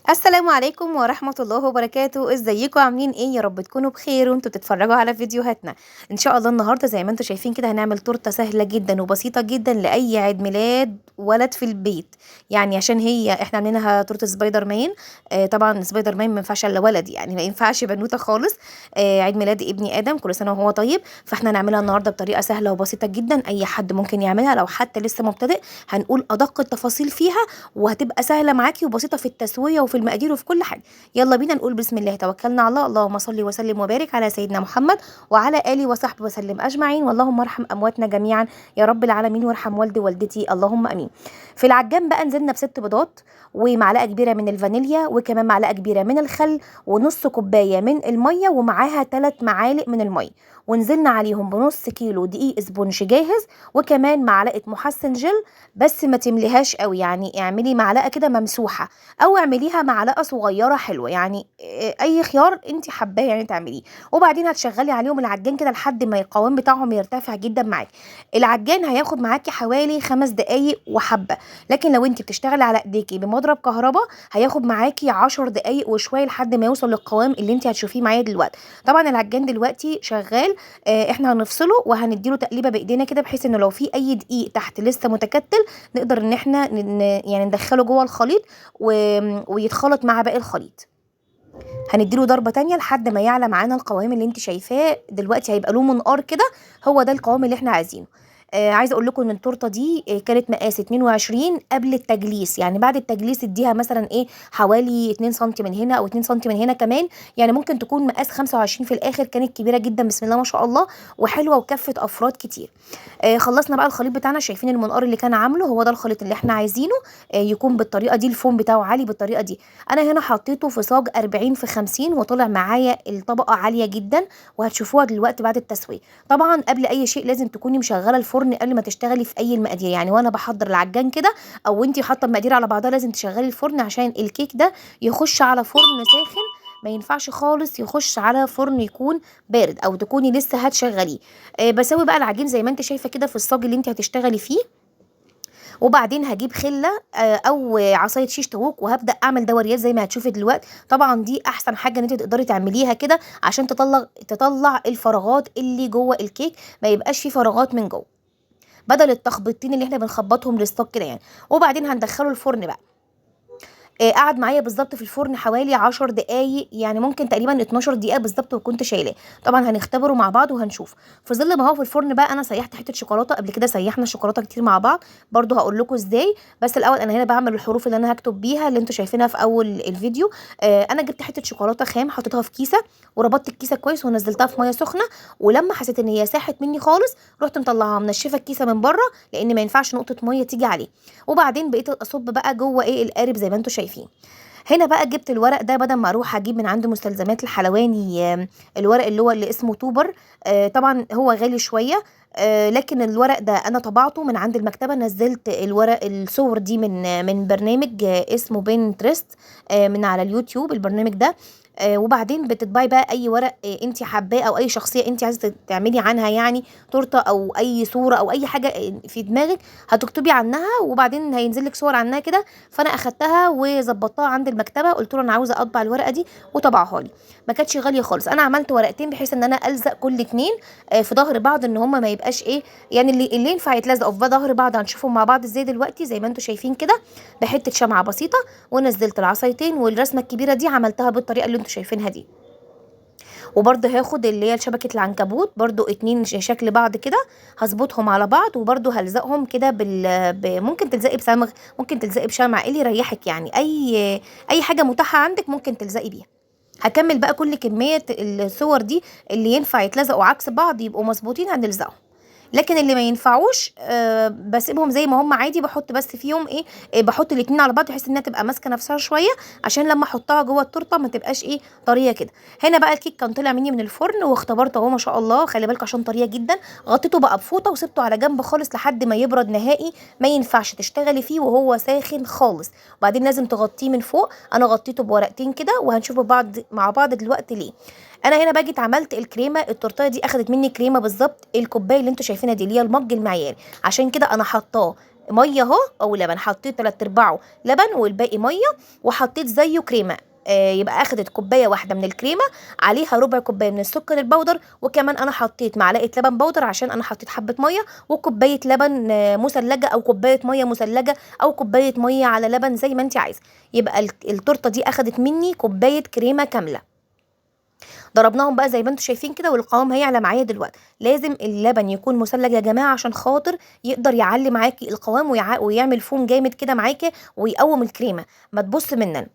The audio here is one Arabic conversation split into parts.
السلام عليكم ورحمة الله وبركاته، ازيكم عاملين ايه؟ يا رب تكونوا بخير وانتوا بتتفرجوا على فيديوهاتنا. ان شاء الله النهارده زي ما انتوا شايفين كده هنعمل تورته سهله جدا وبسيطه جدا لاي عيد ميلاد ولد في البيت. يعني عشان احنا عاملينها تورته سبايدر مان. طبعا سبايدر مان ما ينفعش الا ولد، يعني ما ينفعش بنوته خالص. عيد ميلاد ابني ادم، كل سنه وهو طيب. فاحنا هنعملها النهارده بطريقه سهله وبسيطه جدا، اي حد ممكن يعملها لو حتى لسه مبتدئ. هنقول ادق التفاصيل فيها وهتبقى سهله معاكي وبسيطه في التسويه وفي المقادير وفي كل حاجه. يلا بينا نقول بسم الله، توكلنا على الله. اللهم صل وسلم وبارك على سيدنا محمد وعلى اله وصحبه وسلم اجمعين. واللهم ارحم امواتنا جميعا يا رب العالمين، وارحم والدي ووالدتي اللهم امين. في العجان بقى نزلنا بست بيضات، ومعلقه كبيره من الفانيليا، وكمان معلقه كبيره من الخل، ونص كوبايه من الميه، ومعاها 3 معالق من الميه. ونزلنا عليهم بنص كيلو دقيق اسبونج جاهز، وكمان معلقه محسن جل. بس ما تمليهاش قوي، يعني اعملي معلقه كده ممسوحه، او اعمليها معلقه صغيره حلوه، يعني اي خيار انت حباه يعني تعمليه. وبعدين هتشغلي عليهم العجان كده لحد ما القوام بتاعهم يرتفع جدا معاكي. العجان هياخد معاكي حوالي 5 دقايق وحبه، لكن لو انت بتشتغلي على ايديكي بمضرب كهرباء هياخد معاكي 10 دقايق وشويه لحد ما يوصل للقوام اللي انت هتشوفيه معايا دلوقتي. طبعا العجان دلوقتي شغال. احنا هنفصله وهنديله تقليبه بايدينا كده، بحيث انه لو في اي دقيق تحت لسه متكتل نقدر ان احنا يعني ندخله جوه الخليط ويتخلط مع باقي الخليط. هنديله ضربه تانية لحد ما يعلى معانا القوام اللي انت شايفاه دلوقتي، هيبقى له منقار كده. هو ده القوام اللي احنا عايزينه. عايزه اقول لكم ان التورته دي كانت مقاس 22 قبل التجليس، يعني بعد التجليس اديها مثلا حوالي 2 سم من هنا او 2 سم من هنا كمان، يعني ممكن تكون مقاس 25 في الاخر. كانت كبيره جدا بسم الله ما شاء الله، وحلوه وكفت افراد كتير. خلصنا بقى الخليط بتاعنا، شايفين المنقار اللي كان عامله هو ده الخليط اللي احنا عايزينه. يكون بالطريقه دي، الفوم بتاعه عالي بالطريقه دي. انا هنا حطيته في صاج 40 في 50 وطلع معايا الطبقه عاليه جدا، وهتشوفوها دلوقتي بعد التسويه. طبعا قبل اي شيء لازم تكوني مشغله الفرن قبل ما تشتغلي في اي المقادير، يعني وانا بحضر العجان كده او انتي حاطه المقادير على بعضها لازم تشغلي الفرن عشان الكيك ده يخش على فرن ساخن. ما ينفعش خالص يخش على فرن يكون بارد او تكوني لسه هتشغليه. بسوي بقى العجين زي ما انت شايفه كده في الصاج اللي انت هتشتغلي فيه. وبعدين هجيب خله او عصايه شيش طاووق، وهبدا اعمل دوريات زي ما هتشوفي دلوقتي. طبعا دي احسن حاجه ان انت تقدري تعمليها كده عشان تطلع الفراغات اللي جوه الكيك، ما يبقاش فيه فراغات من جوه، بدل التخبيطين اللي احنا بنخبطهم للصاج كده يعني. وبعدين هندخله الفرن بقى. قعد معايا بالظبط في الفرن حوالي 10 دقايق، يعني ممكن تقريبا 12 دقيقه بالظبط، وكنت شايلاه. طبعا هنختبره مع بعض وهنشوف. في ظل ما هو في الفرن بقى انا سيحت حته شوكولاته، قبل كده سيحنا الشوكولاته كتير مع بعض، برضو هقول لكم ازاي. بس الاول انا هنا بعمل الحروف اللي انا هكتب بيها اللي انتوا شايفينها في اول الفيديو. انا جبت حته شوكولاته خام حطيتها في كيسه، وربطت الكيسه كويس ونزلتها في ميه سخنه. ولما حسيت ان هي ساحت مني خالص رحت مطلعاها منشفه الكيسه من بره، لان ما ينفعش نقطه ميه تيجي عليه. وبعدين بقيت اصب بقى جوه القارب زي ما انتوا شايفين. هنا بقى جبت الورق ده، بدل ما اروح اجيب من عند مستلزمات الحلواني الورق اللي اسمه توبر. طبعا هو غالي شويه. لكن الورق ده انا طبعته من عند المكتبه، نزلت الورق الصور دي من برنامج اسمه بنترست، من على اليوتيوب البرنامج ده. وبعدين بتطبعي بقى اي ورق انت حباه، او اي شخصيه انت عايزه تعملي عنها يعني تورته، او اي صوره او اي حاجه في دماغك هتكتبي عنها، وبعدين هينزل لك صور عنها كده. فانا اخدتها وظبطتها عند المكتبه، قلت له انا عاوزه اطبع الورقه دي وطبعها لي. ما كانتش غاليه خالص، انا عملت ورقتين بحيث ان انا الزق كل اتنين في ظهر بعض، ان هما ما يبقاش يعني اللي ينفع يتلزقوا في ظهر بعض. هنشوفهم مع بعض ازاي دلوقتي زي ما انتم شايفين كده، بحته شمعه بسيطه. ونزلت العصايتين، والرسمه الكبيره دي عملتها بالطريقه اللي انتم شايفينها دي. وبرده هاخد اللي هي شبكه العنكبوت، برده اتنين شكل بعض كده، هظبطهم على بعض، وبرده هلزقهم كده ممكن تلزقي بصمغ، ممكن تلزقي بشمع، اللي يريحك يعني. اي حاجه متاحه عندك ممكن تلزقي بيها. هكمل بقى كل كميه الصور دي اللي ينفع يتلزقوا عكس بعض يبقوا مظبوطين هنلزقهم. لكن اللي ما ينفعوش بسيبهم زي ما هم عادي، بحط بس فيهم بحط الاتنين على بعض بحيث انها تبقى ماسكه نفسها شويه، عشان لما احطها جوه التورته ما تبقاش طريه كده. هنا بقى الكيك كان طلع مني من الفرن واختبرته اهو ما شاء الله، خلي بالك عشان طريه جدا. غطيته بقى بفوطه وسبته على جنب خالص لحد ما يبرد نهائي. ما ينفعش تشتغلي فيه وهو ساخن خالص، وبعدين لازم تغطيه من فوق. انا غطيته بورقتين كده، وهنشوف مع بعض دلوقتي ليه. انا هنا باجي عملت الكريمه. التورتيه دي اخدت مني كريمه بالظبط الكوبايه اللي انتوا شايفينها دي، اللي هي المج المعياري، عشان كده انا حطاه ميه اهو او لبن، حطيت 3/4 لبن والباقي ميه، وحطيت زيه كريمه. يبقى اخدت كوبايه واحده من الكريمه، عليها ربع كوبايه من السكر البودر، وكمان انا حطيت معلقه لبن بودر عشان انا حطيت حبه ميه، وكوبايه لبن مثلجه، او كوبايه ميه مثلجه، او كوبايه ميه على لبن زي ما انت عايزه. يبقى التورته دي اخدت مني كوبايه كريمه كامله. ضربناهم بقى زي ما انتم شايفين كده، والقوام هيعلى معايا دلوقتي. لازم اللبن يكون مثلج يا جماعه، عشان خاطر يقدر يعلي معاكي القوام ويعمل فوم جامد كده معاكي، ويقوم الكريمه ما تبص مننا.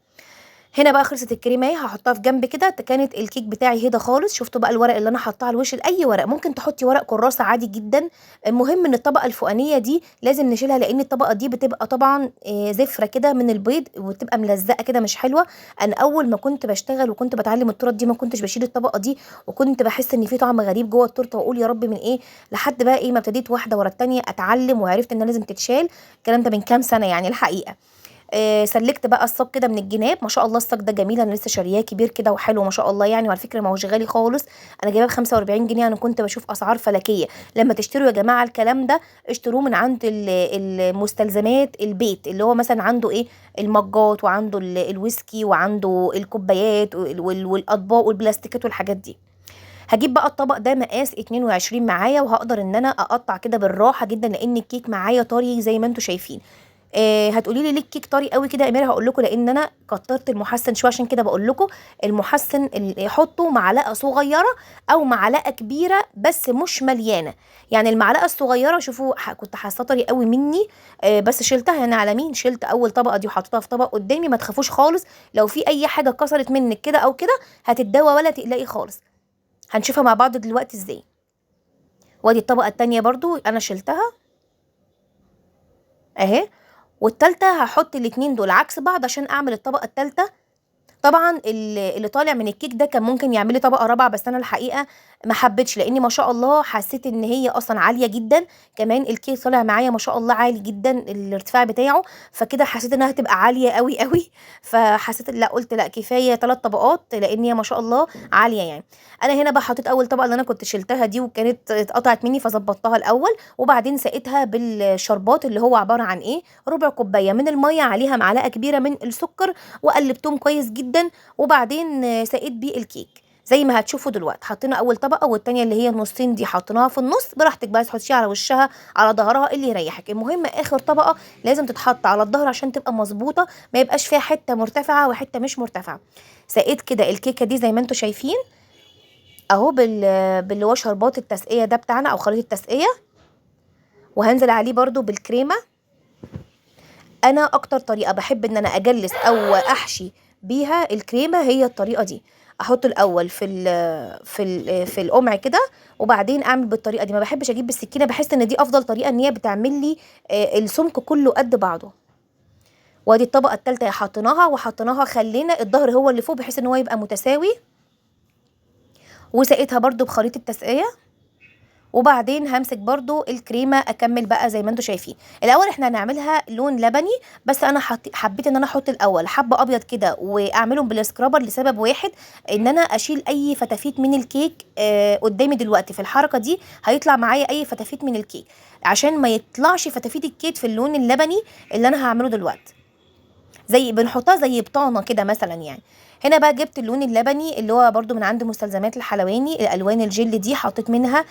هنا بقى خلصت الكريمه اهي، هحطها في جنب كده. كانت الكيك بتاعي هدا خالص. شفتوا بقى الورق اللي انا حاطاه على الوش؟ اي ورق ممكن تحطي، ورق كراسه عادي جدا. المهم ان الطبقه الفوقانيه دي لازم نشيلها، لان الطبقه دي بتبقى طبعا زفره كده من البيض، وتبقى ملزقه كده مش حلوه. انا اول ما كنت بشتغل وكنت بتعلم التورت دي ما كنتش بشيل الطبقه دي، وكنت بحس ان في طعم غريب جوه التورته، واقول يا رب من ايه، لحد بقى ايه ما ابتديت واحده ورا التانيه اتعلم، وعرفت انها لازم تتشال. الكلام ده من كام سنه يعني الحقيقه. سلكت بقى الصاج كده من الجناب. ما شاء الله الصاج ده جميل، انا لسه شارياه كبير كده وحلو ما شاء الله يعني، وعلى فكره ما هوش غالي خالص. انا جايباه ب 45 جنيه. انا كنت بشوف اسعار فلكيه. لما تشتروا يا جماعه الكلام ده، اشتروه من عند المستلزمات البيت، اللي هو مثلا عنده ايه، المجات، وعنده الويسكي، وعنده الكوبايات والاطباق والبلاستيكات والحاجات دي. هجيب بقى الطبق ده مقاس 22 معايا، وهقدر ان انا اقطع كده بالراحه جدا، لان الكيك معايا طري زي ما انتم شايفين. هتقولي لي ليه الكيك طري قوي كده يا اميره؟ هقول لكم لان انا كترت المحسن شويه، عشان كده بقول لكم المحسن حطوا معلقه صغيره او معلقه كبيره، بس مش مليانه. يعني المعلقه الصغيره شوفوا كنت حاسه طري قوي مني. بس شلتها هنا على مين، شلت اول طبقه دي وحطيتها في طبق قدامي. ما تخافوش خالص، لو في اي حاجه اتكسرت منك كده او كده هتتداوى، ولا تقلقي خالص. هنشوفها مع بعض دلوقتي ازاي. وادي الطبقه التانيه برضو انا شلتها اهي. والتالتة هحط الاتنين دول عكس بعض عشان اعمل الطبقة التالتة. طبعا اللي طالع من الكيك ده كان ممكن يعمل لي طبقه رابعه، بس انا الحقيقه ما حبيتش، لاني ما شاء الله حسيت ان هي اصلا عاليه جدا. كمان الكيك طالع معايا ما شاء الله عالي جدا الارتفاع بتاعه، فكده حسيت انها هتبقى عاليه قوي قوي. فحسيت لا، قلت لا كفايه 3 طبقات، لان هي ما شاء الله عاليه يعني. انا هنا بقى حطيت اول طبقه اللي انا كنت شلتها دي، وكانت اتقطعت مني فظبطتها الاول، وبعدين سقيتها بالشربات اللي هو عباره عن ايه، ربع كوبايه من الميه عليها معلقه كبيره من السكر، وقلبتهم كويس جدا. وبعدين سقيت بيه الكيك زي ما هتشوفوا دلوقتي. حطينا اول طبقه، والتانيه اللي هي النصين دي حطيناها في النص. براحتك بقى تحطيها على وشها على ظهرها اللي يريحك. المهم اخر طبقه لازم تتحط على الظهر عشان تبقى مظبوطه، ما يبقاش فيها حته مرتفعه وحته مش مرتفعه. سقيت كده الكيكه دي زي ما انتم شايفين اهو باللي هو شربات التسقيه ده بتاعنا او خليط التسقيه، وهنزل عليه برده بالكريمه. انا اكتر طريقه بحب ان انا اجلس او احشي بيها الكريمه هي الطريقه دي. احط الاول في القمع كده، وبعدين اعمل بالطريقه دي. ما بحبش اجيب بالسكينه، بحس ان دي افضل طريقه، ان هي بتعمل لي السمك كله قد بعضه. وادي الطبقه الثالثه حطيناها، وحطيناها خلينا الظهر هو اللي فوق بحيث ان هو يبقى متساوي. وسقيتها برده بخليط التسقيه، وبعدين همسك برضو الكريمه اكمل بقى زي ما انتم شايفين. الاول احنا هنعملها لون لبني، بس انا حبيت ان انا احط الاول حبه ابيض كده واعملهم بالسكرابر لسبب واحد، ان انا اشيل اي فتافيت من الكيك. قدامي دلوقتي في الحركه دي هيطلع معايا اي فتافيت من الكيك، عشان ما يطلعش فتافيت الكيك في اللون اللبني اللي انا هعمله دلوقتي. زي بنحطها زي بطانه كده مثلا يعني. هنا بقى جبت اللون اللبني اللي هو برده من عند مستلزمات الحلواني، الالوان الجل دي. حطيت منها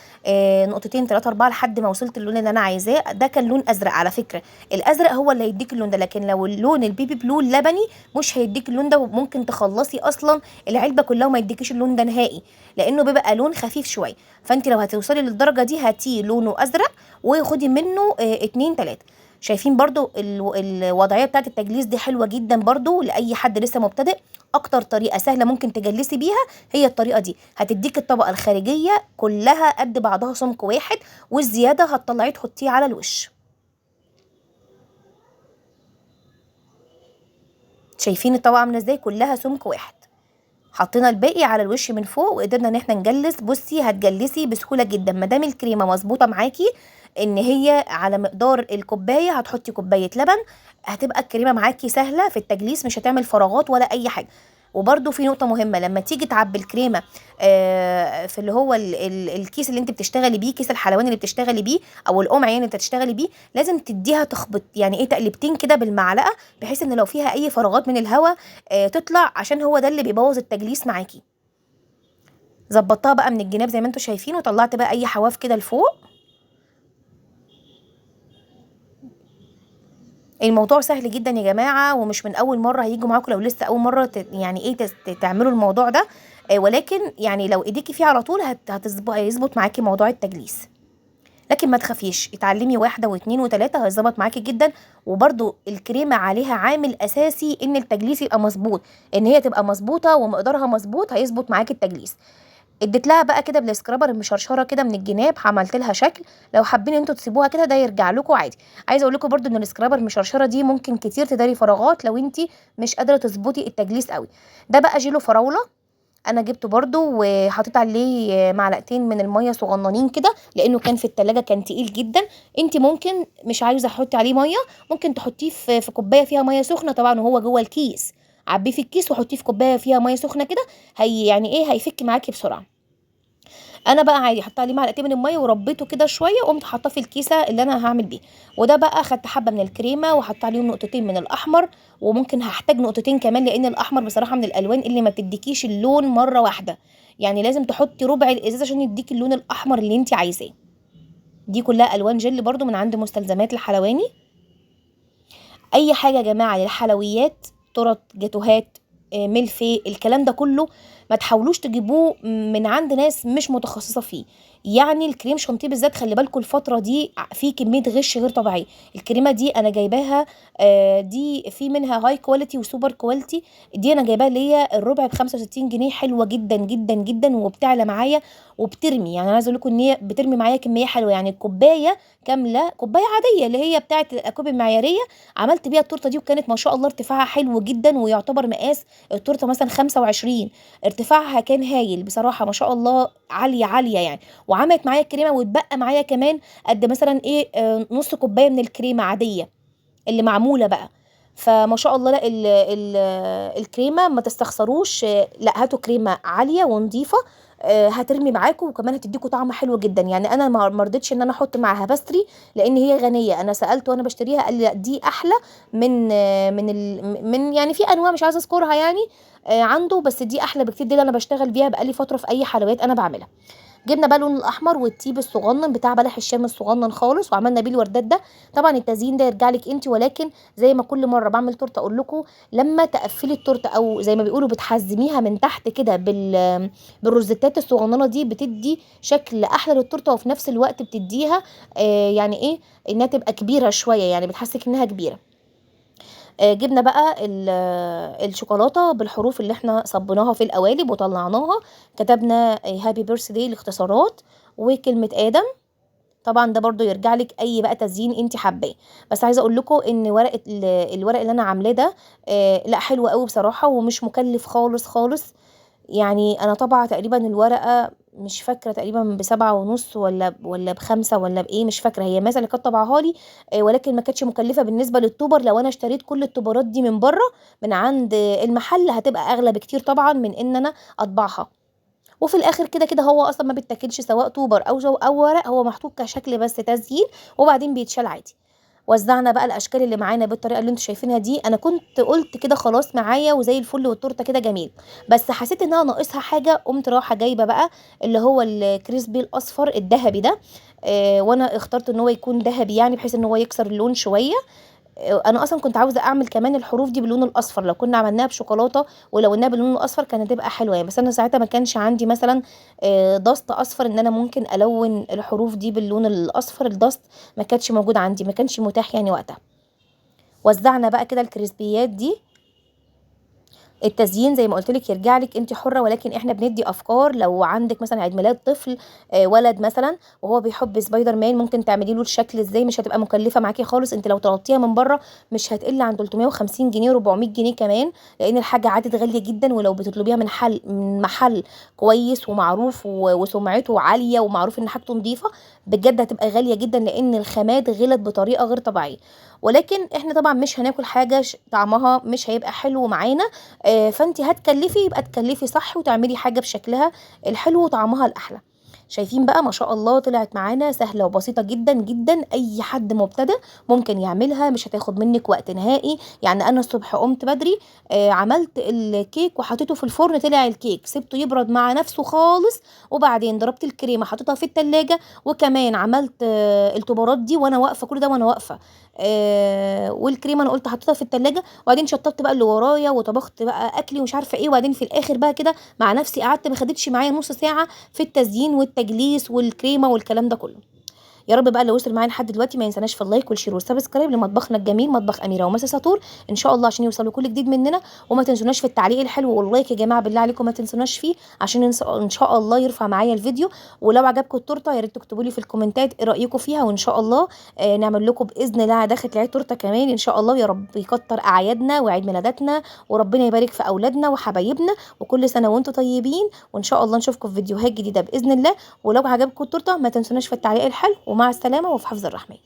نقطتين 3 4 لحد ما وصلت اللون اللي انا عايزاه. ده كان لون ازرق على فكره، الازرق هو اللي هيديك اللون ده، لكن لو اللون البيبي بلو اللبني مش هيديك اللون ده، وممكن تخلصي اصلا العلبه كلها وما يديكيش اللون ده نهائي، لانه بيبقى لون خفيف شويه. فانت لو هتوصلي للدرجه دي هاتيه لونه ازرق، وخدي منه 2 3. شايفين برضو الوضعيه بتاعت التجليس دي حلوه جدا برضو لاي حد لسه مبتدئ. اكتر طريقه سهله ممكن تجلسي بيها هي الطريقه دي. هتديك الطبقه الخارجيه كلها قد بعضها سمك واحد، والزياده هتطلعيه تحطيه على الوش. شايفين الطبقه عامله ازاي؟ كلها سمك واحد. حطينا الباقي على الوش من فوق، وقدرنا ان احنا نجلس. بصي هتجلسي بسهوله جدا ما دام الكريمه مظبوطه معاكي، ان هي على مقدار الكوبايه. هتحطي كوبايه لبن، هتبقى الكريمه معاكي سهله في التجليس، مش هتعمل فراغات ولا اي حاجه. وبرده في نقطه مهمه، لما تيجي تعبي الكريمه في اللي هو الكيس اللي انت بتشتغلي بيه، كيس الحلواني اللي بتشتغلي بيه او القمع يعني اللي بتشتغلي بيه، لازم تديها تخبط يعني ايه تقلبتين كده بالمعلقه، بحيث ان لو فيها اي فراغات من الهواء تطلع، عشان هو ده اللي بيبوظ التجليس معاكي. ظبطتها بقى من الجناب زي ما انتم شايفين، وطلعت بقى اي حواف كده لفوق. الموضوع سهل جدا يا جماعه، ومش من اول مره هيجوا معاكم، لو لسه اول مره يعني ايه تعملوا الموضوع ده، ولكن يعني لو ايديكي فيه على طول هيظبط معاكي موضوع التجليس. لكن ما تخافيش، اتعلمي واحده واثنين وثلاثه هيظبط معاكي جدا. وبرده الكريمه عليها عامل اساسي ان التجليس يبقى مظبوط، ان هي تبقى مظبوطه ومقدارها مظبوط هيظبط معاكي التجليس. اديت لها بقى كده بالسكرابر المشرشره كده من الجناب، عملت لها شكل. لو حابين انتوا تسيبوها كده ده يرجع لكم عادي. عايزه اقول لكم برده ان السكرابر المشرشره دي ممكن كتير تداري فراغات لو انت مش قادره تظبطي التجليس قوي. ده بقى جيلو فراوله، انا جبته برده وحطيت عليه معلقتين من الميه صغننين كده، لانه كان في التلاجة كان تقيل جدا. انت ممكن مش عايزه تحطي عليه ميه، ممكن تحطيه في كوبايه فيها ميه سخنه طبعا وهو جوه الكيس. عبيه في الكيس وحطيه في كوبايه فيها ميه سخنه كده، هي يعني ايه هيفك معاكي بسرعه. انا بقى عادي حطيت عليه معلقتين من الميه وربيته كده شويه، وقمت حاطاه في الكيسه اللي انا هعمل بيه. وده بقى خدت حبه من الكريمه وحطيت عليهم نقطتين من الاحمر، وممكن هحتاج نقطتين كمان، لان الاحمر بصراحه من الالوان اللي ما بتديكيش اللون مره واحده، يعني لازم تحطي ربع الازازه عشان يديكي اللون الاحمر اللي انت عايزاه. دي كلها الوان جل برده من عند مستلزمات الحلواني. اي حاجه يا جماعه للحلويات، تورت، جاتوهات، ملفي، الكلام ده كله ما تحاولوش تجيبوه من عند ناس مش متخصصه فيه. يعني الكريم شانتيه بالذات خلي بالكم الفتره دي في كميه غش غير طبيعيه. الكريمه دي انا جايباها دي في منها هاي كواليتي وسوبر كواليتي. دي انا جايباها اللي هي الربع ب65 جنيه، حلوه جدا جدا جدا وبتعلى معايا وبترمي. يعني انا عايزه اقول لكم ان هي بترمي معايا كميه حلوه، يعني الكوبايه كامله، كوبايه عاديه اللي هي بتاعه الاكواب المعياريه، عملت بيها التورته دي، وكانت ما شاء الله ارتفاعها حلو جدا، ويعتبر مقاس التورته مثلا 25. ارتفاعها كان هايل بصراحه ما شاء الله، عاليه عاليه يعني. وعملت معايا الكريمه، واتبقى معايا كمان قد مثلا ايه نص كوبايه من الكريمه عاديه اللي معموله بقى. فما شاء الله لا ال الكريمه ما تستخسروش، لا هاتوا كريمه عاليه ونظيفه، هترمي معاكم وكمان هتديكوا طعم حلو جدا. يعني انا ما رضيتش ان انا احط معاها باستري لان هي غنيه. انا سالته وانا بشتريها قال لي لا دي احلى من يعني في انواع مش عايزه اذكرها يعني عنده، بس دي احلى بكتير، دي اللي انا بشتغل بيها بقالي فتره في اي حلويات انا بعملها. جبنا بقى اللون الاحمر والتيب الصغنن بتاع بلح الشام الصغنن خالص، وعملنا بيه الوردات ده. طبعا التزيين ده يرجع لك انت، ولكن زي ما كل مره بعمل تورته اقول لكم، لما تقفلي التورته او زي ما بيقولوا بتحزميها من تحت كده بالروزيتات الصغننه دي، بتدي شكل احلى للتورته، وفي نفس الوقت بتديها يعني ايه انها تبقى كبيره شويه، يعني بتحسك انها كبيره. جبنا بقى الشوكولاته بالحروف اللي احنا صبيناها في القوالب وطلعناها، كتبنا هابي بيرثدي الاختصارات وكلمه ادم. طبعا ده برضو يرجع لك اي بقى تزيين انت حباه. بس عايزه اقول لكم ان الورق اللي انا عاملاه ده لا حلو قوي بصراحه، ومش مكلف خالص خالص. يعني انا طبعا تقريبا الورقه مش فاكره، تقريبا ب7.5 ولا ب5 ولا بايه، مش فاكره هي مثلا اللي كانت طبعها لي. ولكن ما كانتش مكلفه بالنسبه للطوبر. لو انا اشتريت كل الطوبرات دي من بره من عند المحل هتبقى اغلى بكتير طبعا من ان انا اطبعها. وفي الاخر كده كده هو اصلا ما بيتاكلش سواء طوبر او جو او ورق، هو محطوط كشكل بس تزيين، وبعدين بيتشال عادي. وزعنا بقى الاشكال اللي معانا بالطريقه اللي انتوا شايفينها دي. انا كنت قلت كده خلاص معايا وزي الفل والتورته كده جميل، بس حسيت انها ناقصها حاجه، قمت رايحه جايبه بقى اللي هو الكريسبي الاصفر الذهبي ده. وانا اخترت ان هو يكون ذهبي يعني بحيث ان هو يكسر اللون شويه. انا اصلا كنت عاوزه اعمل كمان الحروف دي باللون الاصفر، لو كنا عملناها بشوكولاته ولو انها باللون الاصفر كانت هتبقى حلوه يعني. بس انا ساعتها ما كانش عندي مثلا دست اصفر ان انا ممكن الون الحروف دي باللون الاصفر. الدست ما كانش موجود عندي، ما كانش متاح يعني وقتها. وزعنا بقى كده الكريسبيات دي. التزيين زي ما قلت لك يرجع لك انت حره، ولكن احنا بندي افكار. لو عندك مثلا عيد ميلاد طفل ولد مثلا وهو بيحب سبايدر مان، ممكن تعملي له الشكل ازاي، مش هتبقى مكلفه معاكي خالص. انت لو طلبتيها من بره مش هتقل عن 350 جنيه 400 جنيه كمان، لان الحاجه عادت غاليه جدا. ولو بتطلبيها من محل كويس ومعروف وسمعته عاليه ومعروف ان حاجته نظيفه، بجد هتبقى غاليه جدا، لان الخامات غلت بطريقه غير طبيعيه. ولكن احنا طبعا مش هناكل حاجه طعمها مش هيبقى حلو معانا. فانت هتكلفي يبقى تكلفي صح وتعملي حاجه بشكلها الحلو وطعمها الاحلى. شايفين بقى ما شاء الله طلعت معانا سهله وبسيطه جدا جدا، اي حد مبتدئ ممكن يعملها، مش هتاخد منك وقت نهائي. يعني انا الصبح قمت بدري، عملت الكيك وحطيته في الفرن، طلع الكيك سبته يبرد مع نفسه خالص، وبعدين ضربت الكريمه حطيتها في التلاجة، وكمان عملت الطبارات دي وانا واقفه، كل ده وانا واقفه. والكريمه انا قلت حطيتها في التلاجة، وبعدين شطبت بقى اللي ورايا وطبخت بقى اكلي ومش عارفه ايه، وبعدين في الاخر بقى كده مع نفسي قعدت ما خدتش معايا نص ساعه في التزيين والتجليس والكريمه والكلام ده كله. يا رب بقى اللي وصل معايا لحد دلوقتي ما ينساناش في اللايك والشير والسبسكرايب لمطبخنا الجميل مطبخ اميره ومسا ساطور ان شاء الله، عشان يوصلوا كل جديد مننا. وما تنسوناش في التعليق الحلو واللايك يا جماعه، بالله عليكم ما تنسوناش فيه، عشان ان شاء الله يرفع معايا الفيديو. ولو عجبكم التورته يا ريت تكتبوا لي في الكومنتات ايه رايكم فيها، وان شاء الله نعمل لكم باذن الله داخل العيد تورته كمان ان شاء الله. يا رب يكتر اعيادنا وعيد ميلاداتنا، وربنا يبارك في اولادنا وحبايبنا، وكل سنه وانتم طيبين، وان شاء الله نشوفكم في فيديوهات جديده باذن الله. ولو عجبكم التورته ما تنسوناش في التعليق الحلو، ومع السلامه وفي حفظ الرحمن.